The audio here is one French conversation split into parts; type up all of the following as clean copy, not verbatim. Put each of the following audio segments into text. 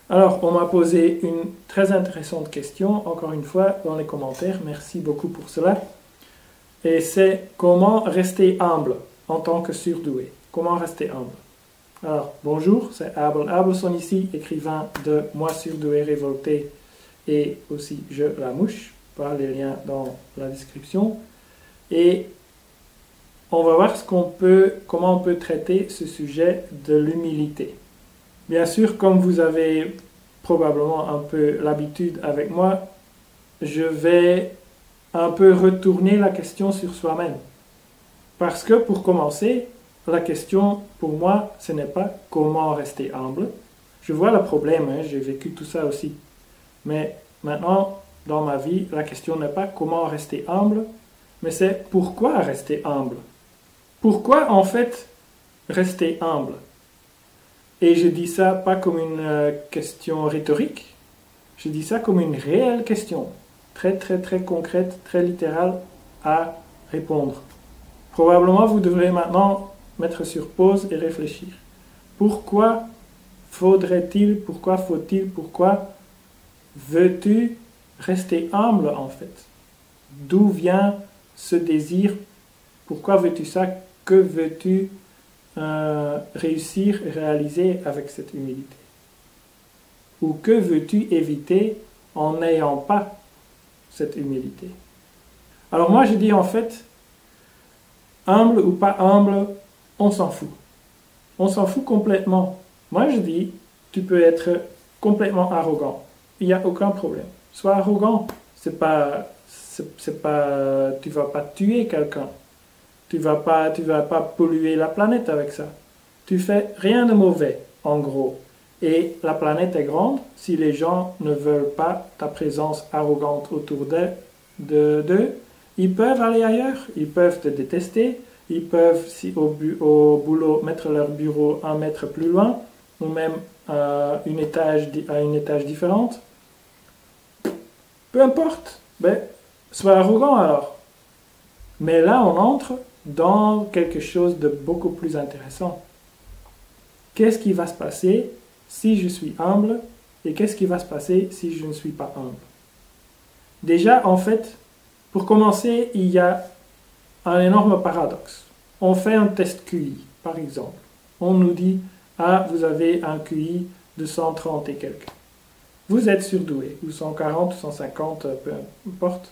Alors, on m'a posé une très intéressante question, encore une fois, dans les commentaires. Merci beaucoup pour cela. Et c'est comment rester humble en tant que surdoué. Comment rester humble? Alors, bonjour, c'est Abel Abelson ici, écrivain de Moi surdoué révolté et aussi Je la mouche, par les liens dans la description. Et on va voir comment on peut traiter ce sujet de l'humilité. Bien sûr, comme vous avez probablement un peu l'habitude avec moi, je vais un peu retourner la question sur soi-même. Parce que pour commencer, la question pour moi, ce n'est pas comment rester humble. Je vois le problème, j'ai vécu tout ça aussi. Mais maintenant, dans ma vie, la question n'est pas comment rester humble, mais c'est pourquoi rester humble. Pourquoi en fait rester humble? Et je dis ça pas comme une question rhétorique, je dis ça comme une réelle question, très très très concrète, très littérale à répondre. Probablement vous devrez maintenant mettre sur pause et réfléchir. Pourquoi faudrait-il, pourquoi faut-il, pourquoi veux-tu rester humble en fait? D'où vient ce désir? Pourquoi veux-tu ça? Que veux-tu réussir et réaliser avec cette humilité? Ou que veux-tu éviter en n'ayant pas cette humilité? Alors moi je dis en fait, humble ou pas humble, on s'en fout. On s'en fout complètement. Moi je dis, tu peux être complètement arrogant. Il n'y a aucun problème. Sois arrogant. Tu vas pas tuer quelqu'un. Tu vas pas polluer la planète avec ça. Tu fais rien de mauvais, en gros. Et la planète est grande. Si les gens ne veulent pas ta présence arrogante autour d'eux, ils peuvent aller ailleurs. Ils peuvent te détester. Ils peuvent, si au boulot, mettre leur bureau 1 mètre plus loin, ou même à une étage différente. Peu importe. Ben, sois arrogant alors. Mais là, on entre dans quelque chose de beaucoup plus intéressant. Qu'est-ce qui va se passer si je suis humble et qu'est-ce qui va se passer si je ne suis pas humble? Déjà, en fait, pour commencer, il y a un énorme paradoxe. On fait un test QI, par exemple. On nous dit, ah, vous avez un QI de 130 et quelques. Vous êtes surdoué, ou 140 ou 150, peu importe,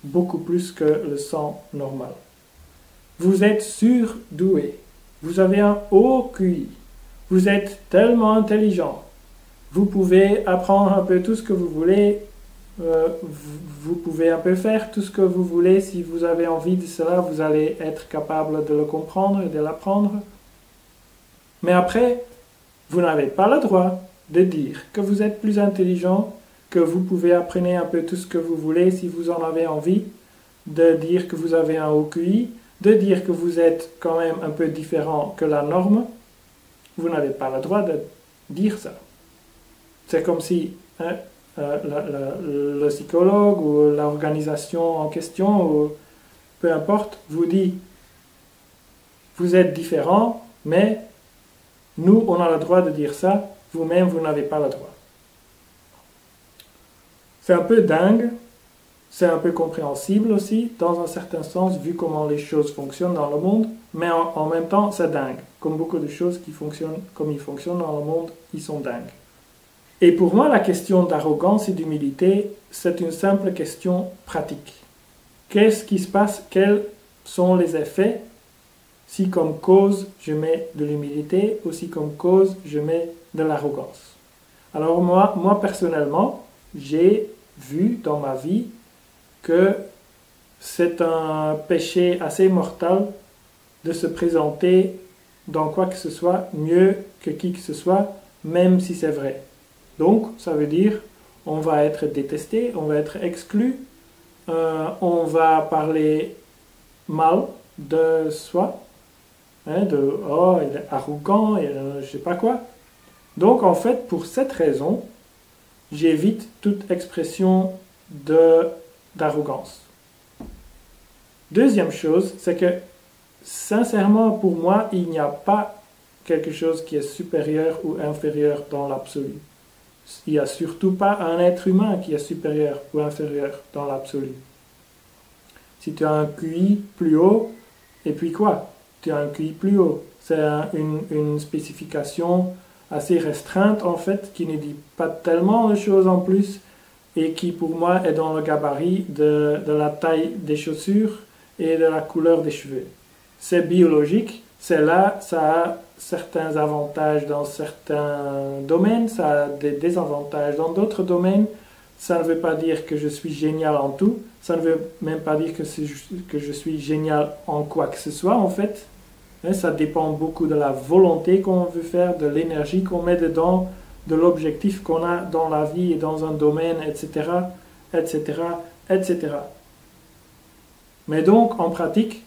beaucoup plus que le 100 normal. Vous êtes surdoué. Vous avez un haut QI. Vous êtes tellement intelligent. Vous pouvez apprendre un peu tout ce que vous voulez. Vous pouvez un peu faire tout ce que vous voulez. Si vous avez envie de cela, vous allez être capable de le comprendre et de l'apprendre. Mais après, vous n'avez pas le droit de dire que vous êtes plus intelligent, que vous pouvez apprendre un peu tout ce que vous voulez si vous en avez envie, de dire que vous avez un haut QI, de dire que vous êtes quand même un peu différent que la norme. Vous n'avez pas le droit de dire ça. C'est comme si le psychologue ou l'organisation en question, ou peu importe, vous dit vous êtes différent, mais nous, on a le droit de dire ça, vous-même, vous n'avez pas le droit. C'est un peu dingue, c'est un peu compréhensible aussi, dans un certain sens, vu comment les choses fonctionnent dans le monde, mais en même temps, c'est dingue. Comme beaucoup de choses qui fonctionnent comme ils fonctionnent dans le monde, ils sont dingues. Et pour moi, la question d'arrogance et d'humilité, c'est une simple question pratique. Qu'est-ce qui se passe? Quels sont les effets si comme cause je mets de l'humilité ou si comme cause je mets de l'arrogance? Alors moi personnellement, j'ai vu dans ma vie que c'est un péché assez mortel de se présenter dans quoi que ce soit mieux que qui que ce soit, même si c'est vrai. Donc, ça veut dire on va être détesté, on va être exclu, on va parler mal de soi, oh, il est arrogant, et je sais pas quoi. Donc, en fait, pour cette raison, j'évite toute expression d'arrogance. Deuxième chose, c'est que, sincèrement, pour moi, il n'y a pas quelque chose qui est supérieur ou inférieur dans l'absolu. Il n'y a surtout pas un être humain qui est supérieur ou inférieur dans l'absolu. Si tu as un QI plus haut, et puis quoi? Tu as un QI plus haut. C'est une spécification assez restreinte en fait, qui ne dit pas tellement de choses en plus, et qui pour moi est dans le gabarit de la taille des chaussures et de la couleur des cheveux. C'est biologique, c'est là, ça a certains avantages dans certains domaines, ça a des désavantages dans d'autres domaines. Ça ne veut pas dire que je suis génial en tout, ça ne veut même pas dire que je suis génial en quoi que ce soit en fait. Ça dépend beaucoup de la volonté qu'on veut faire, de l'énergie qu'on met dedans, de l'objectif qu'on a dans la vie et dans un domaine, etc., etc., etc. Mais donc, en pratique,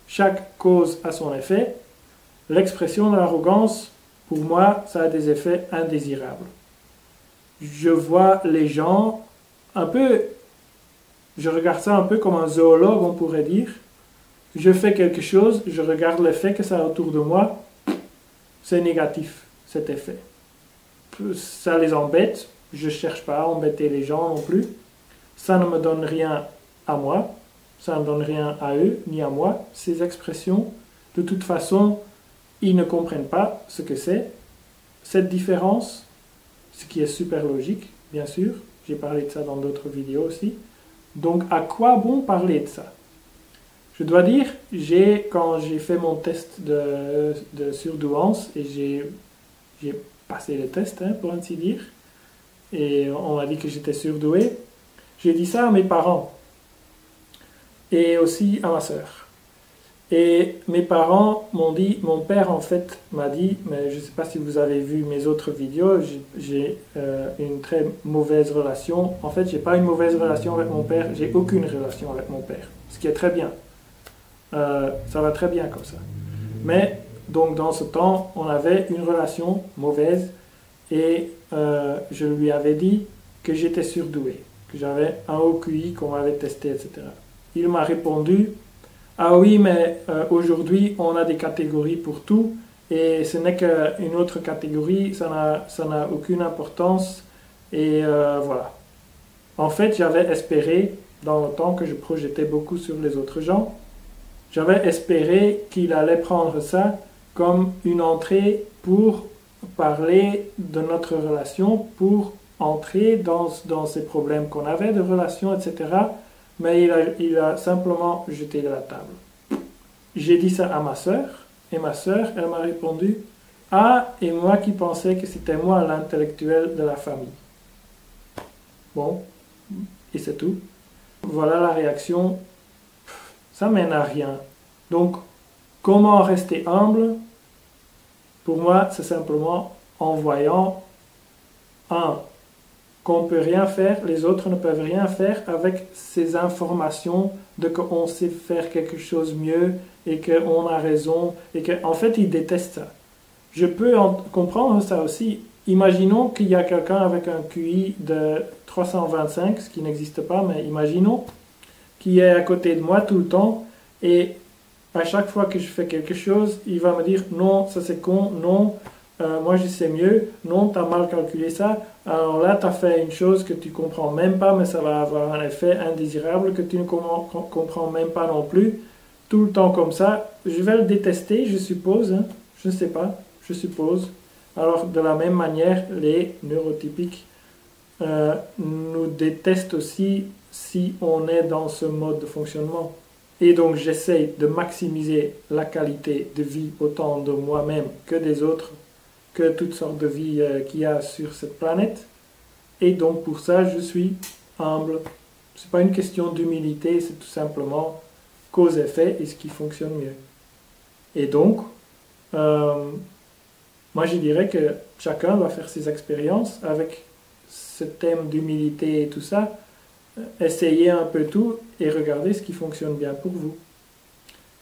chaque cause a son effet. L'expression de l'arrogance, pour moi, ça a des effets indésirables. Je vois les gens un peu, je regarde ça un peu comme un zoologue, on pourrait dire. Je fais quelque chose, je regarde l'effet que ça a autour de moi, c'est négatif, cet effet. Ça les embête, je ne cherche pas à embêter les gens non plus. Ça ne me donne rien à moi, ça ne donne rien à eux, ni à moi, ces expressions. De toute façon, ils ne comprennent pas ce que c'est, cette différence, ce qui est super logique, bien sûr. J'ai parlé de ça dans d'autres vidéos aussi. Donc, à quoi bon parler de ça? Je dois dire, quand j'ai fait mon test de surdouance, et j'ai passé le test, pour ainsi dire, et on m'a dit que j'étais surdoué, j'ai dit ça à mes parents, et aussi à ma sœur. Et mes parents m'ont dit, mon père en fait m'a dit, mais je ne sais pas si vous avez vu mes autres vidéos, j'ai une très mauvaise relation. En fait, j'ai pas une mauvaise relation avec mon père, j'ai aucune relation avec mon père, ce qui est très bien. Ça va très bien comme ça. Mais donc dans ce temps, on avait une relation mauvaise et je lui avais dit que j'étais surdoué, que j'avais un haut QI, qu'on m'avait testé, etc. Il m'a répondu, ah oui, mais aujourd'hui on a des catégories pour tout et ce n'est qu'une autre catégorie, ça n'a aucune importance et voilà. En fait, j'avais espéré, dans le temps que je projetais beaucoup sur les autres gens, j'avais espéré qu'il allait prendre ça comme une entrée pour parler de notre relation, pour entrer dans ces problèmes qu'on avait de relation, etc. Mais il a simplement jeté de la table. J'ai dit ça à ma sœur, et ma sœur, elle m'a répondu « Ah, et moi qui pensais que c'était moi l'intellectuel de la famille. » Bon, et c'est tout. Voilà la réaction. Ça mène à rien. Donc, comment rester humble? Pour moi, c'est simplement en voyant, qu'on ne peut rien faire, les autres ne peuvent rien faire avec ces informations de qu'on sait faire quelque chose mieux et qu'on a raison et qu'en fait, ils détestent ça. Je peux comprendre ça aussi. Imaginons qu'il y a quelqu'un avec un QI de 325, ce qui n'existe pas, mais imaginons, qui est à côté de moi tout le temps et à chaque fois que je fais quelque chose, il va me dire non, ça c'est con, non, moi je sais mieux, non, tu as mal calculé ça, alors là tu as fait une chose que tu comprends même pas, mais ça va avoir un effet indésirable que tu ne comprends même pas non plus, tout le temps comme ça, je vais le détester, je suppose, je ne sais pas, je suppose. Alors de la même manière, les neurotypiques nous détestent aussi si on est dans ce mode de fonctionnement. Et donc j'essaye de maximiser la qualité de vie autant de moi-même que des autres, que toutes sortes de vie qu'il y a sur cette planète. Et donc pour ça, je suis humble. Ce n'est pas une question d'humilité, c'est tout simplement cause-effet et ce qui fonctionne mieux. Et donc, moi je dirais que chacun va faire ses expériences avec ce thème d'humilité et tout ça. Essayez un peu tout et regardez ce qui fonctionne bien pour vous.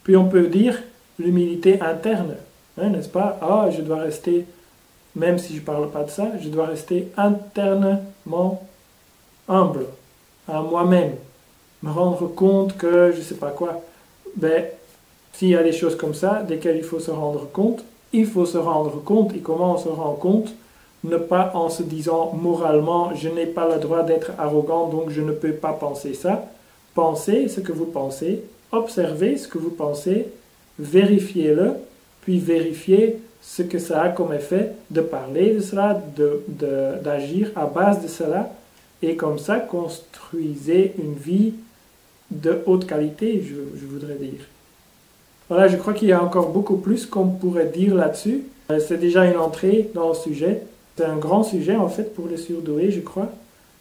Puis on peut dire l'humilité interne, n'est-ce pas? Ah, je dois rester, même si je ne parle pas de ça, je dois rester internement humble à moi-même, me rendre compte que je ne sais pas quoi. Ben, s'il y a des choses comme ça, desquelles il faut se rendre compte, il faut se rendre compte. Et comment on se rend compte? ne pas en se disant moralement je n'ai pas le droit d'être arrogant donc je ne peux pas penser ça. Pensez ce que vous pensez, observez ce que vous pensez, vérifiez-le, puis vérifiez ce que ça a comme effet de parler de cela, d'agir à base de cela, et comme ça construisez une vie de haute qualité, je voudrais dire. Voilà, je crois qu'il y a encore beaucoup plus qu'on pourrait dire là-dessus. C'est déjà une entrée dans le sujet. C'est un grand sujet en fait pour les surdoués, je crois.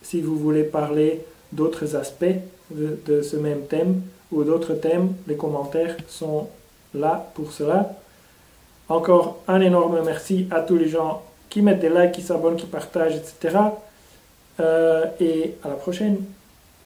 Si vous voulez parler d'autres aspects de ce même thème ou d'autres thèmes, les commentaires sont là pour cela. Encore un énorme merci à tous les gens qui mettent des likes, qui s'abonnent, qui partagent, etc. Et à la prochaine.